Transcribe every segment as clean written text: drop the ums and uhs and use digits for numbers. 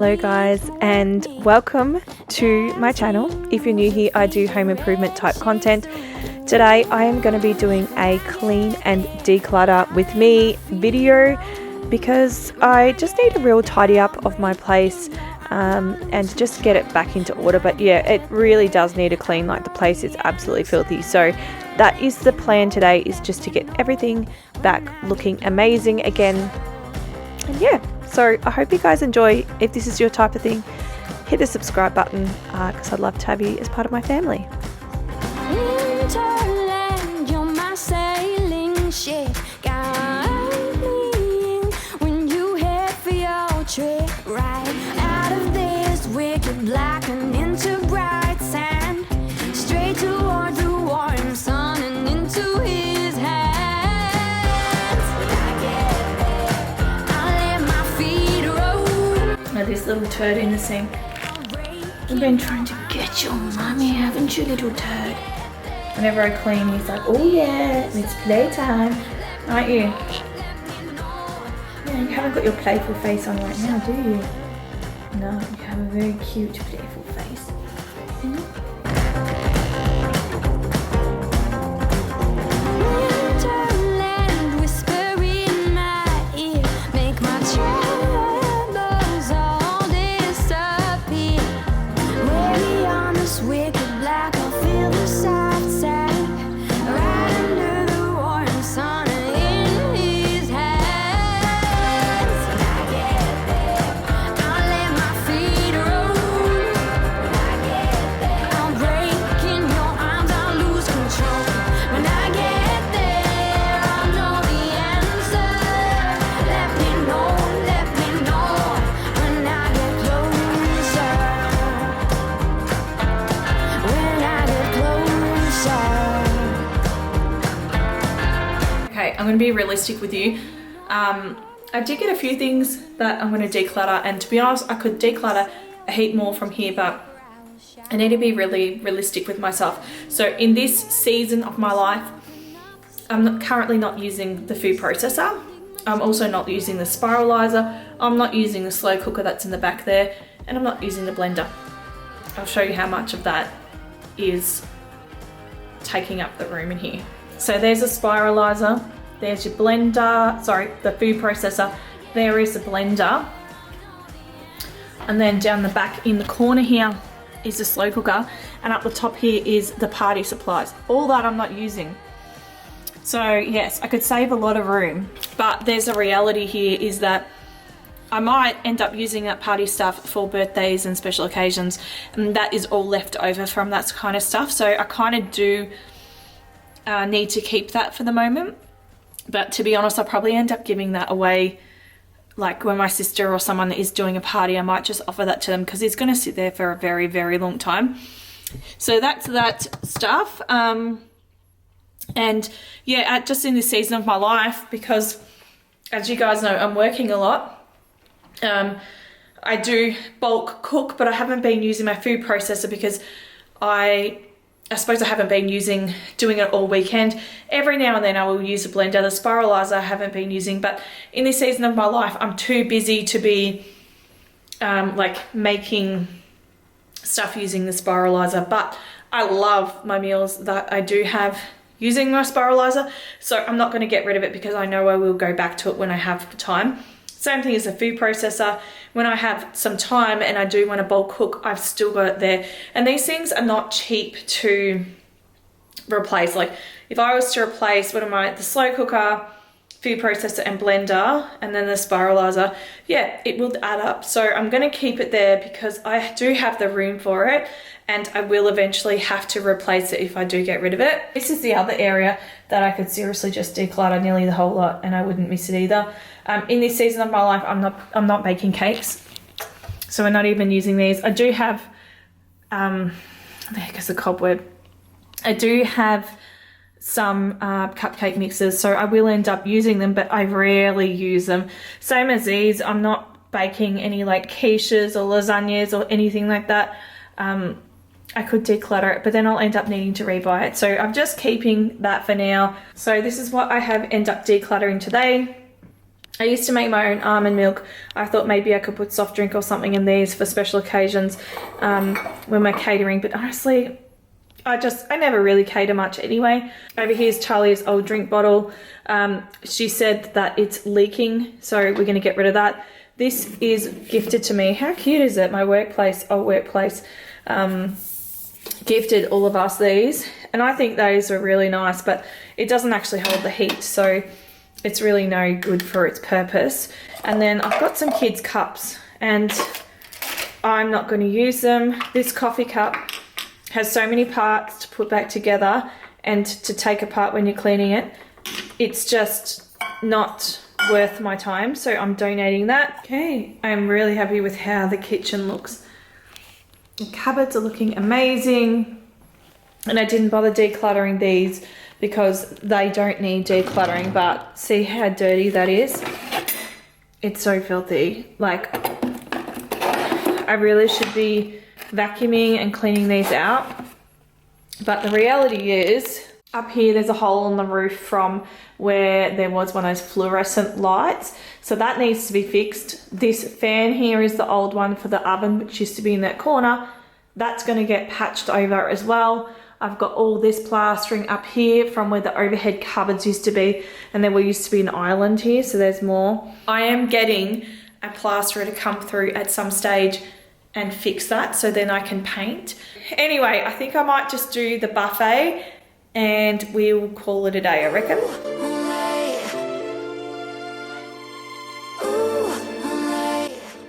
Hello guys, and welcome to my channel. If you're new here, I do home improvement type content. Today I am going to be doing a clean and declutter with me video because I just need a real tidy up of my place and just get it back into order. But yeah, it really does need a clean. Like, the place is absolutely filthy. So that is the plan today, is just to get everything back looking amazing again. And yeah, so I hope you guys enjoy. If this is your type of thing, hit the subscribe button because I'd love to have you as part of my family. Winterland, you're my sailing ship, guiding when you head for your trip, right out of this wicked black and into bright sand, straight towards the warm sun and into his hands. When I get there, I'll let my feet roll. Now this little turd in the sink. I've been trying to get your mummy, haven't you, little turd? Whenever I clean, he's like, oh yeah, it's playtime, aren't you? Yeah, you haven't got your playful face on right now, do you? No, you have a very cute, playful face. Winterland, whisper in my ear, make my troubles all disappear. Way on this wicked black, I'll feel the soft sand right under the warm sun and in his hands. When I get there, I'll let my feet roll. When I get there, I'll break in your arms, I'll lose control. When I get there, I'll know the answer. Let me know when I get closer. When I get closer. Okay, I'm going to be realistic with you. I did get a few things that I'm going to declutter, and to be honest, I could declutter a heap more from here, but I need to be really realistic with myself. So in this season of my life, I'm currently not using the food processor. I'm also not using the spiralizer. I'm not using the slow cooker that's in the back there, and I'm not using the blender. I'll show you how much of that is taking up the room in here. So there's a spiralizer, there's your blender, sorry, the food processor, there is a blender. And then down the back in the corner here is the slow cooker, and up the top here is the party supplies. All that I'm not using. So yes, I could save a lot of room, but there's a reality here is that I might end up using that party stuff for birthdays and special occasions, and that is all left over from that kind of stuff. So I kind of do need to keep that for the moment. But to be honest, I'll probably end up giving that away. Like when my sister or someone is doing a party, I might just offer that to them because it's going to sit there for a very, very long time. So that's that stuff. And yeah, just in this season of my life, because as you guys know, I'm working a lot. I do bulk cook, but I haven't been using my food processor because I suppose I haven't been doing it all weekend. Every now and then I will use a blender. The spiralizer I haven't been using, but in this season of my life, I'm too busy to be like making stuff using the spiralizer. But I love my meals that I do have using my spiralizer, so I'm not going to get rid of it because I know I will go back to it when I have time. Same thing as the food processor. When I have some time and I do want to bulk cook, I've still got it there. And these things are not cheap to replace. Like if I was to replace the slow cooker, food processor and blender, and then the spiralizer, yeah, it will add up. So I'm going to keep it there because I do have the room for it, and I will eventually have to replace it if I do get rid of it. This is the other area that I could seriously just declutter nearly the whole lot and I wouldn't miss it either. In this season of my life, I'm not baking cakes, so we're not even using these. I do have, the heck is the cobweb? I do have some cupcake mixes, so I will end up using them, but I rarely use them. Same as these, I'm not baking any like quiches or lasagnas or anything like that. I could declutter it, but then I'll end up needing to rebuy it. So I'm just keeping that for now. So this is what I have ended up decluttering today. I used to make my own almond milk. I thought maybe I could put soft drink or something in these for special occasions when we're catering, but honestly, I never really cater much anyway. Over here's Charlie's old drink bottle. She said that it's leaking, so we're going to get rid of that. This is gifted to me. How cute is it? My workplace, old workplace, gifted all of us these, and I think those are really nice, but it doesn't actually hold the heat, so it's really no good for its purpose. And then I've got some kids' cups, and I'm not going to use them. This coffee cup has so many parts to put back together and to take apart when you're cleaning it. It's just not worth my time, so I'm donating that. Okay, I'm really happy with how the kitchen looks. The cupboards are looking amazing, and I didn't bother decluttering these because they don't need decluttering, but see how dirty that is? It's so filthy. Like, I really should be vacuuming and cleaning these out, but the reality is up here there's a hole in the roof from where there was one of those fluorescent lights, so that needs to be fixed. This fan here is the old one for the oven, which used to be in that corner. That's going to get patched over as well. I've got all this plastering up here from where the overhead cupboards used to be, and there used to be an island here, so there's more. I am getting a plasterer to come through at some stage and fix that, so then I can paint. Anyway, I think I might just do the buffet and we'll call it a day, I reckon.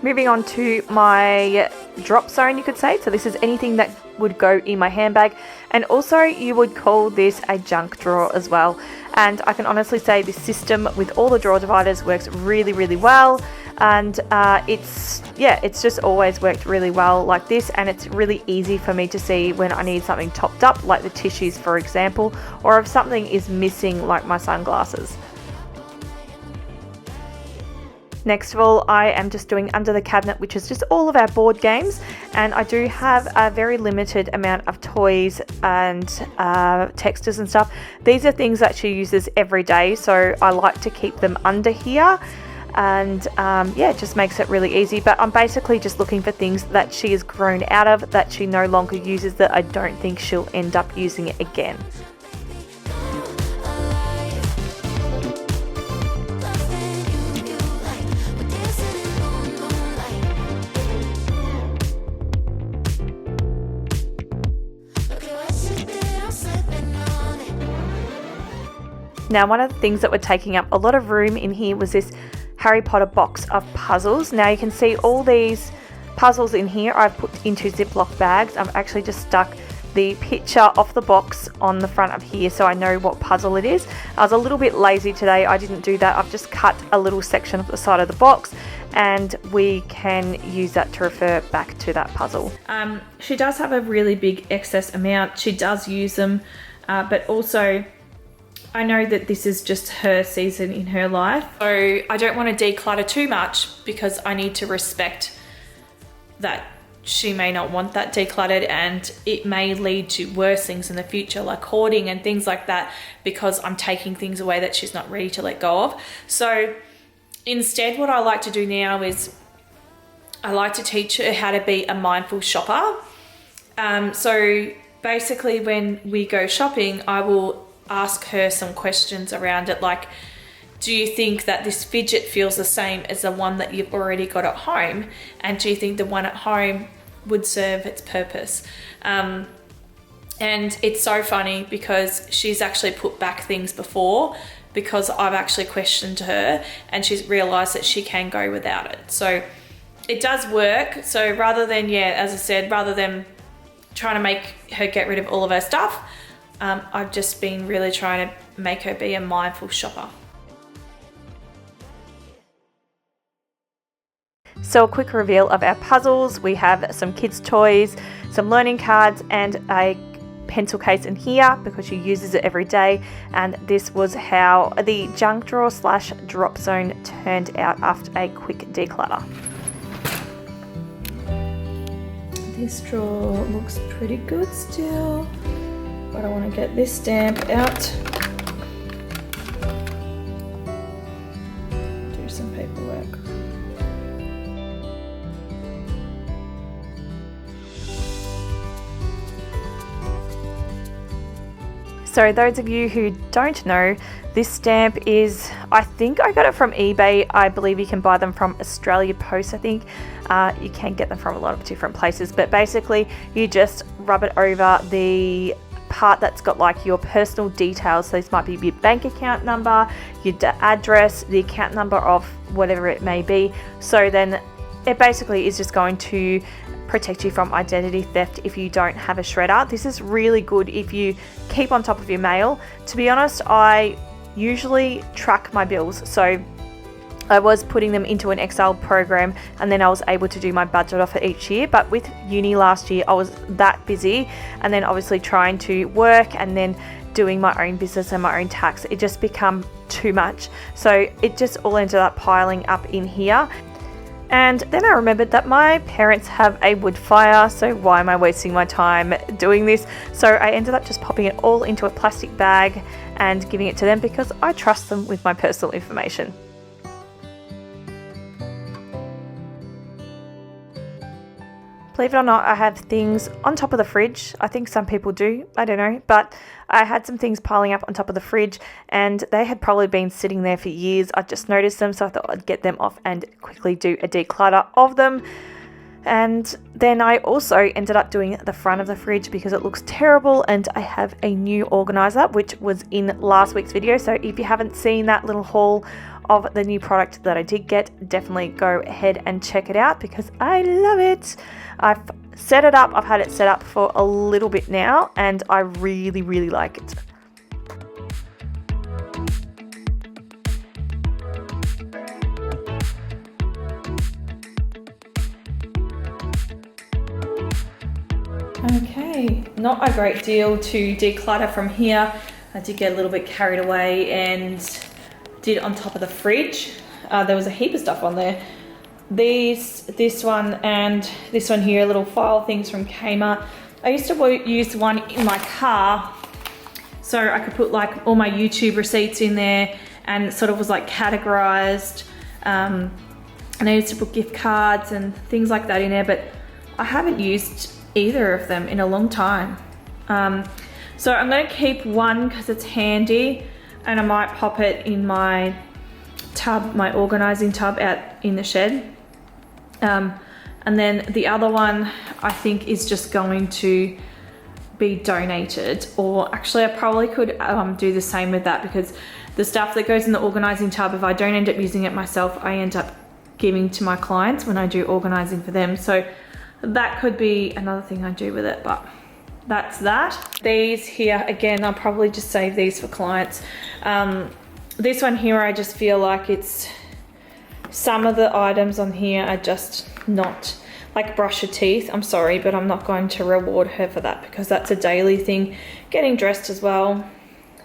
Moving on to my drop zone, you could say. So this is anything that would go in my handbag, and also you would call this a junk drawer as well. And I can honestly say this system with all the drawer dividers works really, really well, and it's just always worked really well like this, and it's really easy for me to see when I need something topped up, like the tissues for example, or if something is missing like my sunglasses. Next of all, I am just doing under the cabinet, which is just all of our board games, and I do have a very limited amount of toys and textures and stuff. These are things that she uses every day, so I like to keep them under here, and yeah, it just makes it really easy. But I'm basically just looking for things that she has grown out of, that she no longer uses, that I don't think she'll end up using it again. Now, one of the things that were taking up a lot of room in here was this Harry Potter box of puzzles. Now you can see all these puzzles in here I've put into Ziploc bags. I've actually just stuck the picture of the box on the front of here so I know what puzzle it is. I was a little bit lazy today, I didn't do that. I've just cut a little section of the side of the box, and we can use that to refer back to that puzzle. She does have a really big excess amount. She does use them, but also I know that this is just her season in her life, so I don't want to declutter too much because I need to respect that she may not want that decluttered, and it may lead to worse things in the future, like hoarding and things like that, because I'm taking things away that she's not ready to let go of. So instead, what I like to do now is I like to teach her how to be a mindful shopper. So basically when we go shopping, I will ask her some questions around it, like, do you think that this fidget feels the same as the one that you've already got at home? And do you think the one at home would serve its purpose? And it's so funny because she's actually put back things before because I've actually questioned her, and she's realized that she can go without it. So it does work. So rather than, as I said, rather than trying to make her get rid of all of her stuff, I've just been really trying to make her be a mindful shopper. So a quick reveal of our puzzles. We have some kids' toys, some learning cards, and a pencil case in here because she uses it every day. And this was how the junk drawer / drop zone turned out after a quick declutter. This drawer looks pretty good still, but I want to get this stamp out. Do some So those of you who don't know, this stamp is, I think I got it from eBay. I believe you can buy them from Australia Post, I think. You can get them from a lot of different places, but basically you just rub it over the part that's got like your personal details. So this might be your bank account number, your address, the account number of whatever it may be. So then it basically is just going to protect you from identity theft if you don't have a shredder. This is really good if you keep on top of your mail. To be honest, I usually track my bills, so I was putting them into an Excel program, and then I was able to do my budget off it each year. But with uni last year, I was that busy, and then obviously trying to work and then doing my own business and my own tax, it just become too much. So it just all ended up piling up in here. And then I remembered that my parents have a wood fire, so why am I wasting my time doing this? So I ended up just popping it all into a plastic bag and giving it to them because I trust them with my personal information. Believe it or not, I have things on top of the fridge. I think some people do, I don't know, but I had some things piling up on top of the fridge and they had probably been sitting there for years. I just noticed them, so I thought I'd get them off and quickly do a declutter of them. And then I also ended up doing the front of the fridge because it looks terrible, and I have a new organizer which was in last week's video. So if you haven't seen that little haul of the new product that I did get, definitely go ahead and check it out because I love it. I've set it up, I've had it set up for a little bit now and I really, really like it. Okay, not a great deal to declutter from here. I did get a little bit carried away and did on top of the fridge. There was a heap of stuff on there. This one and this one here, little file things from Kmart. I used to use one in my car so I could put like all my YouTube receipts in there, and it sort of was like categorized. And I used to put gift cards and things like that in there, but I haven't used either of them in a long time. So I'm going to keep one because it's handy, and I might pop it in my tub, my organizing tub out in the shed. And then the other one I think is just going to be donated, or actually I probably could do the same with that, because the stuff that goes in the organizing tub, if I don't end up using it myself, I end up giving to my clients when I do organizing for them. So that could be another thing I do with it, but that's that. These here, again, I'll probably just save these for clients. This one here, I just feel like it's, some of the items on here are just not, like brush your teeth. I'm sorry, but I'm not going to reward her for that because that's a daily thing. Getting dressed as well.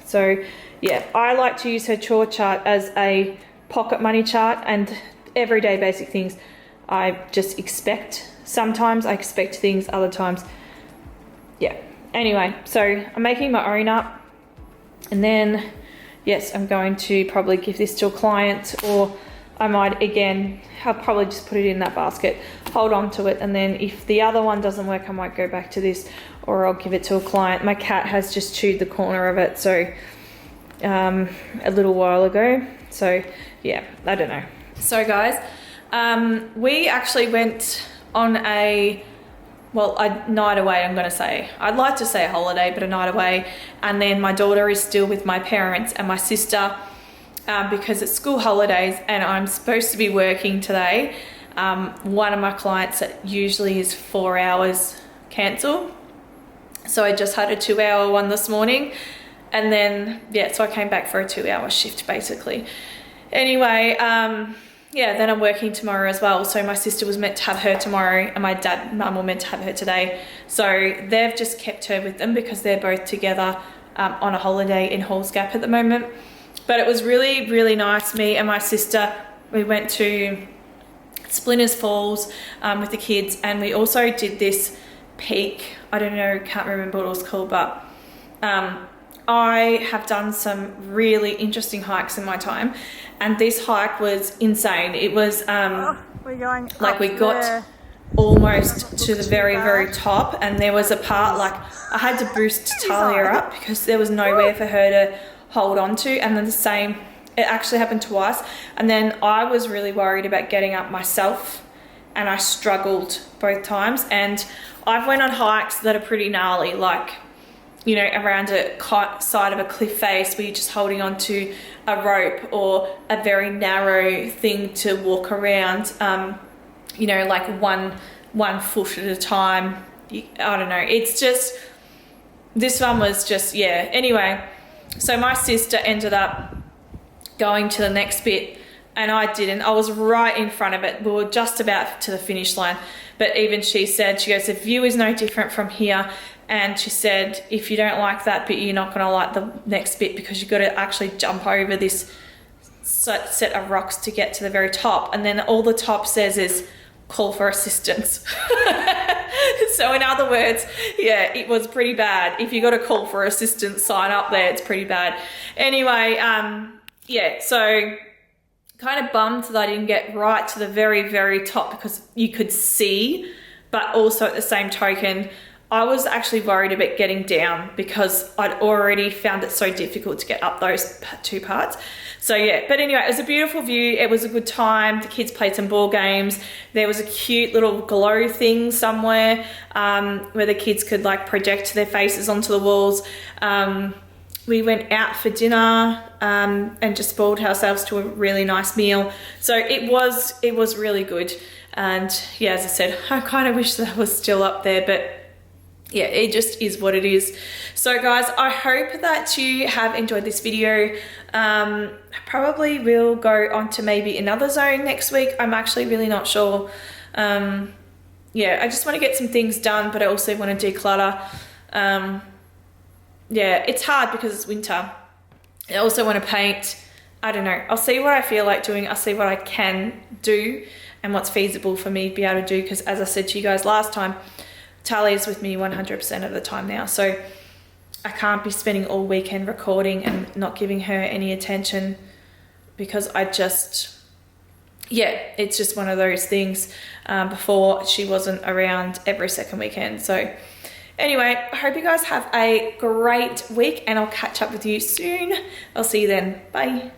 So yeah, I like to use her chore chart as a pocket money chart, and everyday basic things I just expect. Sometimes I expect things, other times, yeah. Anyway, so I'm making my own up, and then yes, I'm going to probably give this to a client, or I might, again, I'll probably just put it in that basket, hold on to it, and then if the other one doesn't work, I might go back to this, or I'll give it to a client. My cat has just chewed the corner of it, so a little while ago. So yeah, I don't know. So guys, we actually went on a night away, I'm gonna say. I'd like to say a holiday, but a night away. And then my daughter is still with my parents and my sister because it's school holidays and I'm supposed to be working today. One of my clients that usually is 4 hours cancel. So I just had a 2-hour one this morning. And then, yeah, so I came back for a 2-hour shift basically. Anyway, yeah, then I'm working tomorrow as well. So my sister was meant to have her tomorrow and my dad and mum were meant to have her today. So they've just kept her with them because they're both together on a holiday in Halls Gap at the moment. But it was really, really nice. Me and my sister, we went to Splinters Falls with the kids, and we also did this peak. I don't know, can't remember what it was called, but I have done some really interesting hikes in my time, and this hike was insane. It was we're going like we got almost to the very, very top, and there was a part like I had to boost Talia up because there was nowhere for her to hold on to. And then the same, it actually happened twice. And then I was really worried about getting up myself, and I struggled both times. And I've went on hikes that are pretty gnarly, like, you know, around a side of a cliff face where you're just holding on to a rope or a very narrow thing to walk around, you know, like one foot at a time. I don't know, it's just, this one was just, yeah. Anyway, so my sister ended up going to the next bit and I didn't. I was right in front of it. We were just about to the finish line, but even she said, she goes, the view is no different from here. And she said, if you don't like that bit, you're not going to like the next bit, because you've got to actually jump over this set of rocks to get to the very top. And then all the top says is call for assistance. So in other words, yeah, it was pretty bad. If you got a call for assistance sign up there, it's pretty bad. Anyway, yeah, so kind of bummed that I didn't get right to the very, very top, because you could see, but also at the same token, I was actually worried about getting down because I'd already found it so difficult to get up those two parts. So yeah, but anyway, it was a beautiful view. It was a good time. The kids played some ball games. There was a cute little glow thing somewhere where the kids could like project their faces onto the walls. We went out for dinner and just spoiled ourselves to a really nice meal. So it was really good. And yeah, as I said, I kind of wish that I was still up there, but yeah, it just is what it is. So guys, I hope that you have enjoyed this video. I probably will go on to maybe another zone next week. I'm actually really not sure. Yeah, I just want to get some things done, but I also want to declutter. Yeah, it's hard because it's winter. I also want to paint. I don't know. I'll see what I feel like doing. I'll see what I can do and what's feasible for me to be able to do, because as I said to you guys last time, Talia's with me 100% of the time now, so I can't be spending all weekend recording and not giving her any attention, because I just, yeah, it's just one of those things. Before, she wasn't around every second weekend. So anyway, I hope you guys have a great week, and I'll catch up with you soon. I'll see you then. Bye.